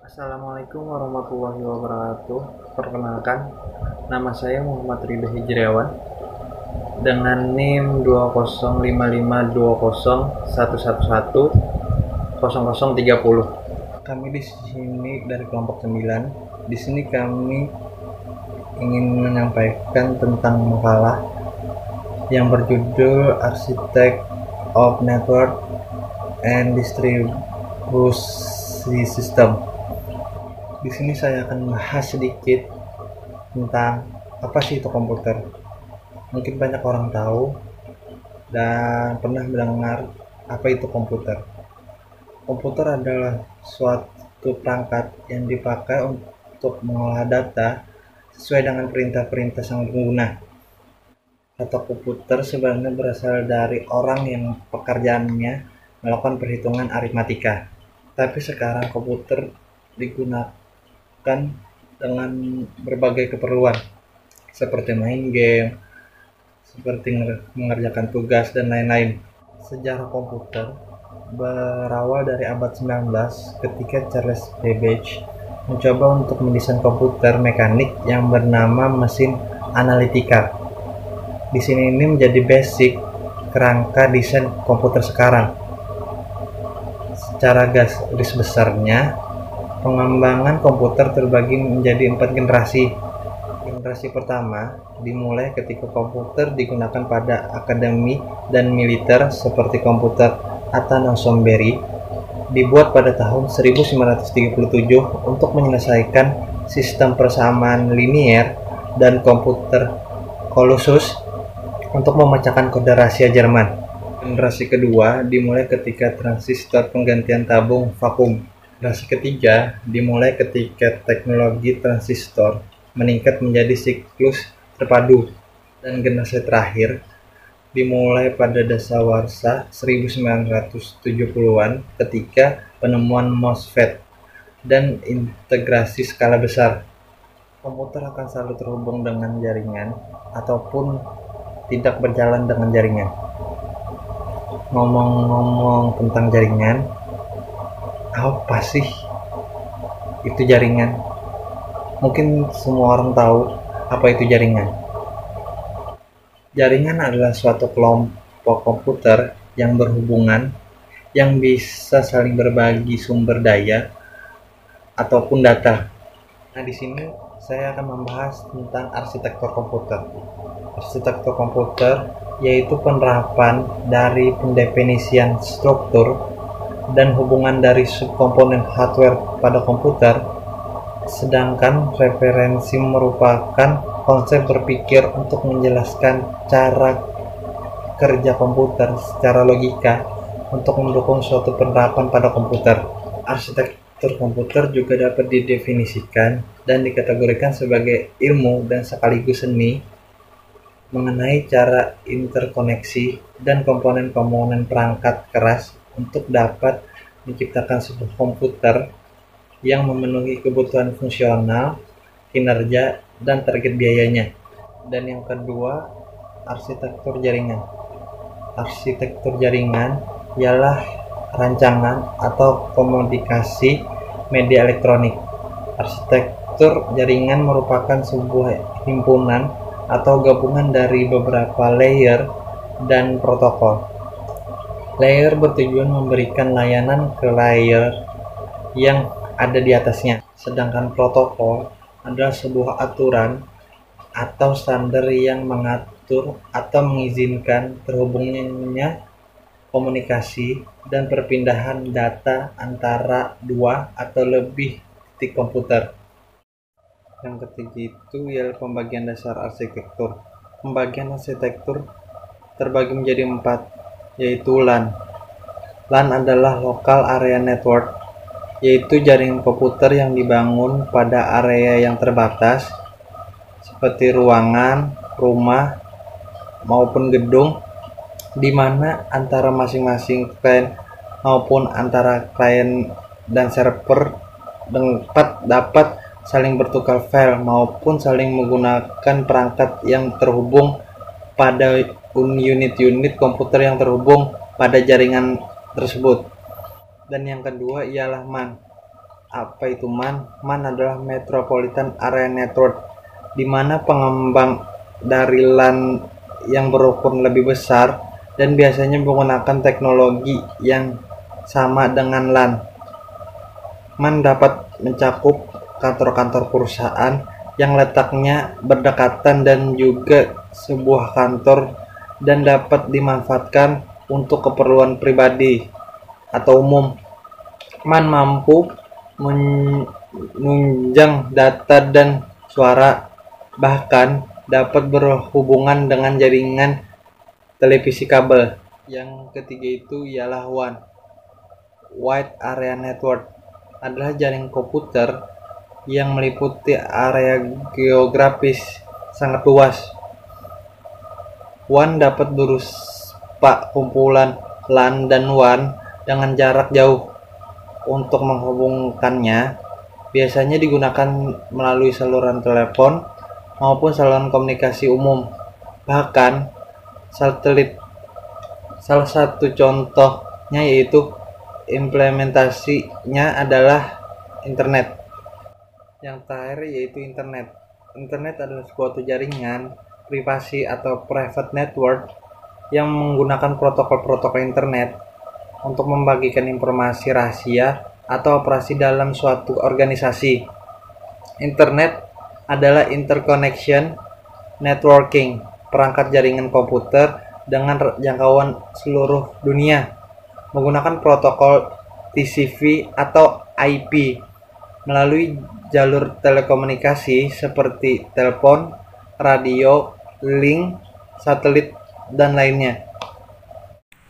Assalamualaikum warahmatullahi wabarakatuh. Perkenalkan, nama saya Muhammad Ridho Hijriawan dengan NIM 20552011110030. Kami di sini dari kelompok 9. Di sini kami ingin menyampaikan tentang makalah yang berjudul Architect of Network and Distribution System. Di sini saya akan bahas sedikit tentang apa sih itu komputer. Mungkin banyak orang tahu dan pernah mendengar apa itu komputer. Komputer adalah suatu perangkat yang dipakai untuk mengolah data sesuai dengan perintah-perintah sang pengguna. Kata komputer sebenarnya berasal dari orang yang pekerjaannya melakukan perhitungan aritmatika. Tapi sekarang komputer digunakan dengan berbagai keperluan seperti main game, seperti mengerjakan tugas dan lain-lain. Sejarah komputer berawal dari abad 19 ketika Charles Babbage mencoba untuk mendesain komputer mekanik yang bernama mesin analitika. Di sini ini menjadi basic kerangka desain komputer sekarang. Secara garis besarnya, pengembangan komputer terbagi menjadi 4 generasi. Generasi pertama dimulai ketika komputer digunakan pada akademi dan militer seperti komputer Atanasomberi, dibuat pada tahun 1937 untuk menyelesaikan sistem persamaan linier, dan komputer Colossus untuk memecahkan kode rahasia Jerman. Generasi kedua dimulai ketika transistor penggantian tabung vakum. Generasi ketiga dimulai ketika teknologi transistor meningkat menjadi siklus terpadu, dan generasi terakhir dimulai pada dasawarsa 1970-an ketika penemuan MOSFET dan integrasi skala besar. Komputer akan selalu terhubung dengan jaringan ataupun tidak berjalan dengan jaringan. Ngomong-ngomong tentang jaringan, apa sih itu jaringan? Mungkin semua orang tahu apa itu jaringan. Jaringan adalah suatu kelompok komputer yang berhubungan yang bisa saling berbagi sumber daya ataupun data. Nah, di sini saya akan membahas tentang arsitektur komputer. Arsitektur komputer yaitu penerapan dari pendefinisian struktur dan hubungan dari subkomponen hardware pada komputer, sedangkan referensi merupakan konsep berpikir untuk menjelaskan cara kerja komputer secara logika untuk mendukung suatu penerapan pada komputer. Arsitektur komputer juga dapat didefinisikan dan dikategorikan sebagai ilmu dan sekaligus seni mengenai cara interkoneksi dan komponen-komponen perangkat keras untuk dapat menciptakan sebuah komputer yang memenuhi kebutuhan fungsional, kinerja, dan target biayanya. Dan yang kedua, arsitektur jaringan. Arsitektur jaringan ialah rancangan atau komunikasi media elektronik. Arsitektur jaringan merupakan sebuah himpunan atau gabungan dari beberapa layer dan protokol. Layer bertujuan memberikan layanan ke layer yang ada di atasnya, sedangkan protokol adalah sebuah aturan atau standar yang mengatur atau mengizinkan terhubungnya komunikasi dan perpindahan data antara dua atau lebih titik komputer. Yang ketiga itu ialah pembagian dasar arsitektur. Pembagian arsitektur terbagi menjadi 4, yaitu LAN. LAN adalah Local Area Network, yaitu jaringan komputer yang dibangun pada area yang terbatas seperti ruangan, rumah, maupun gedung, di mana antara masing-masing klien maupun antara klien dan server dapat saling bertukar file maupun saling menggunakan perangkat yang terhubung pada unit-unit komputer yang terhubung pada jaringan tersebut. Dan yang kedua ialah MAN. Apa itu MAN? MAN adalah Metropolitan Area Network, di mana pengembang dari LAN yang berukuran lebih besar dan biasanya menggunakan teknologi yang sama dengan LAN. MAN dapat mencakup kantor-kantor perusahaan yang letaknya berdekatan dan juga sebuah kantor, dan dapat dimanfaatkan untuk keperluan pribadi atau umum. MAN mampu menunjang data dan suara, bahkan dapat berhubungan dengan jaringan televisi kabel. Yang ketiga itu ialah WAN. Wide Area Network adalah jaringan komputer yang meliputi area geografis sangat luas. WAN dapat berupa kumpulan LAN dan WAN dengan jarak jauh. Untuk menghubungkannya, biasanya digunakan melalui saluran telepon maupun saluran komunikasi umum, bahkan satelit. Salah satu contohnya yaitu implementasinya adalah internet. Yang terakhir yaitu internet. Internet adalah suatu jaringan privasi atau private network yang menggunakan protokol-protokol internet untuk membagikan informasi rahasia atau operasi dalam suatu organisasi. Internet adalah interconnection networking, perangkat jaringan komputer dengan jangkauan seluruh dunia menggunakan protokol TCP atau IP melalui jalur telekomunikasi seperti telepon, radio, link, satelit, dan lainnya.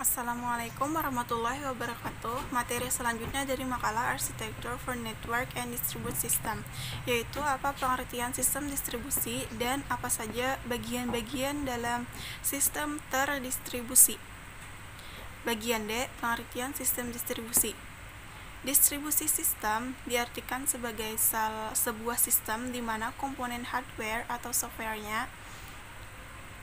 Assalamualaikum warahmatullahi wabarakatuh. Materi selanjutnya dari makalah Architecture for Network and Distributed System, yaitu apa pengertian sistem distribusi dan apa saja bagian-bagian dalam sistem terdistribusi. Bagian D, pengertian sistem distribusi. Distribusi sistem diartikan sebagai sebuah sistem di mana komponen hardware atau softwarenya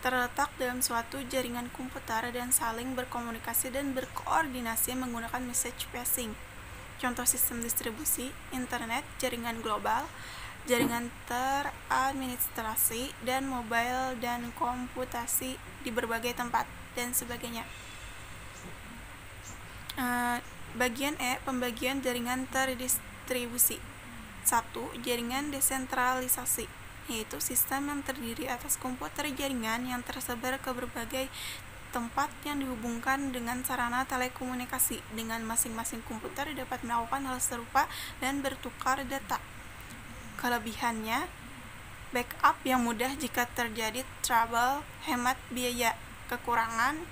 terletak dalam suatu jaringan komputer dan saling berkomunikasi dan berkoordinasi menggunakan message passing. Contoh sistem distribusi: internet, jaringan global, jaringan teradministrasi, dan mobile dan komputasi di berbagai tempat, dan sebagainya. Bagian E, pembagian jaringan terdistribusi. 1. Jaringan desentralisasi, yaitu sistem yang terdiri atas komputer jaringan yang tersebar ke berbagai tempat yang dihubungkan dengan sarana telekomunikasi. Dengan masing-masing komputer dapat melakukan hal serupa dan bertukar data. Kelebihannya, backup yang mudah jika terjadi trouble, hemat biaya. Kekurangan,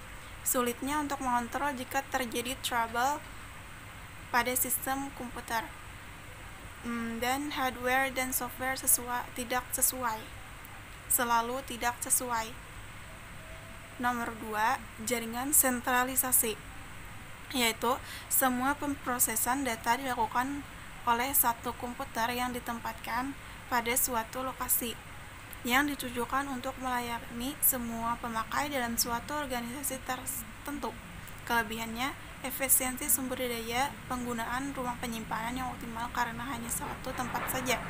sulitnya untuk mengontrol jika terjadi trouble pada sistem komputer. Dan hardware dan software selalu tidak sesuai. Nomor 2, jaringan sentralisasi, yaitu semua pemrosesan data dilakukan oleh satu komputer yang ditempatkan pada suatu lokasi yang ditujukan untuk melayani semua pemakai dalam suatu organisasi tertentu. Kelebihannya, efisiensi sumber daya, penggunaan ruang penyimpanan yang optimal karena hanya satu tempat saja.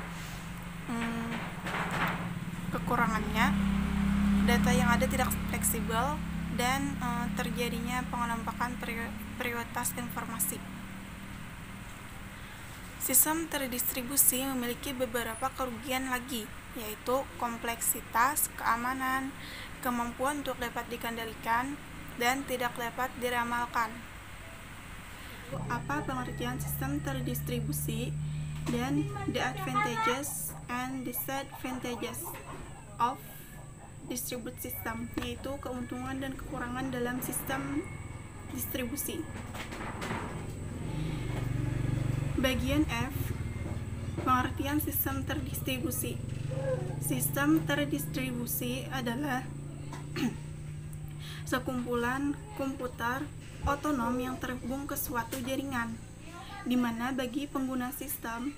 Kekurangannya, data yang ada tidak fleksibel dan terjadinya pengelompokan prioritas informasi. Sistem terdistribusi memiliki beberapa kerugian lagi, yaitu kompleksitas, keamanan, kemampuan untuk dapat dikendalikan, dan tidak dapat diramalkan. Apa pengertian sistem terdistribusi dan the advantages and disadvantages of distributed system, yaitu keuntungan dan kekurangan dalam sistem distribusi. Bagian F, pengertian sistem terdistribusi. Sistem terdistribusi adalah sekumpulan komputer otonom yang terhubung ke suatu jaringan, di mana bagi pengguna sistem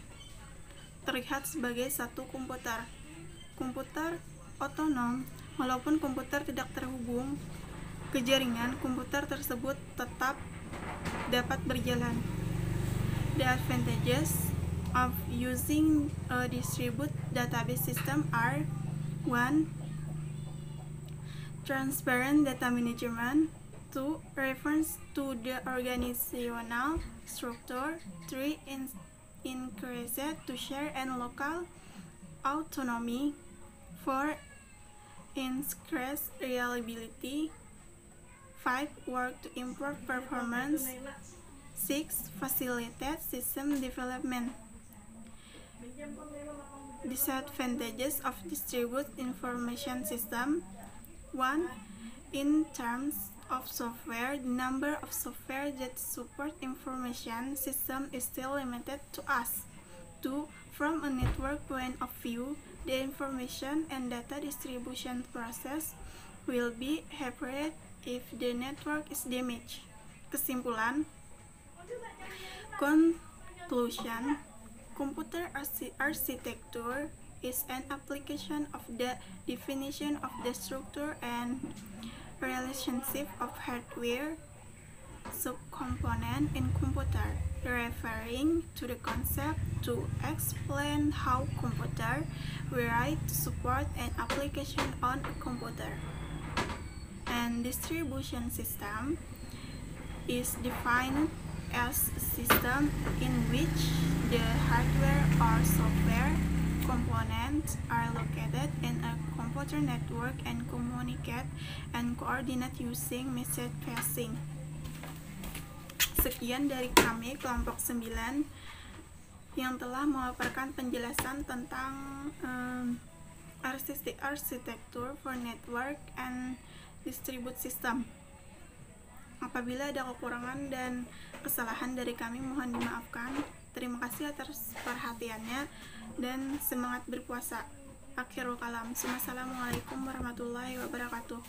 terlihat sebagai satu komputer. Komputer otonom, walaupun komputer tidak terhubung ke jaringan, komputer tersebut tetap dapat berjalan. The advantages of using a distributed database system are: 1. Transparent data management. 2. Reference to the organizational structure. 3. Increase to share and local autonomy. 4. Increase reliability. 5. Work to improve performance. 6. Facilitate system development. Disadvantages of distributed information system. 1. In terms of software, the number of software that support information system is still limited to us. 2. From a network point of view, the information and data distribution process will be hampered if the network is damaged. Kesimpulan, conclusion, computer architecture is an application of the definition of the structure and relationship of hardware subcomponent in computer, referring to the concept to explain how computer will write to support an application on a computer. And distribution system is defined as a system in which the hardware or software components are located in a computer network and communicate and coordinate using message passing. Sekian dari kami kelompok 9 yang telah memaparkan penjelasan tentang arsitektur for network and distributed system. Apabila ada kekurangan dan kesalahan dari kami, mohon dimaafkan. Terima kasih atas perhatiannya dan semangat berpuasa. Akhirul kalam. Wassalamualaikum warahmatullahi wabarakatuh.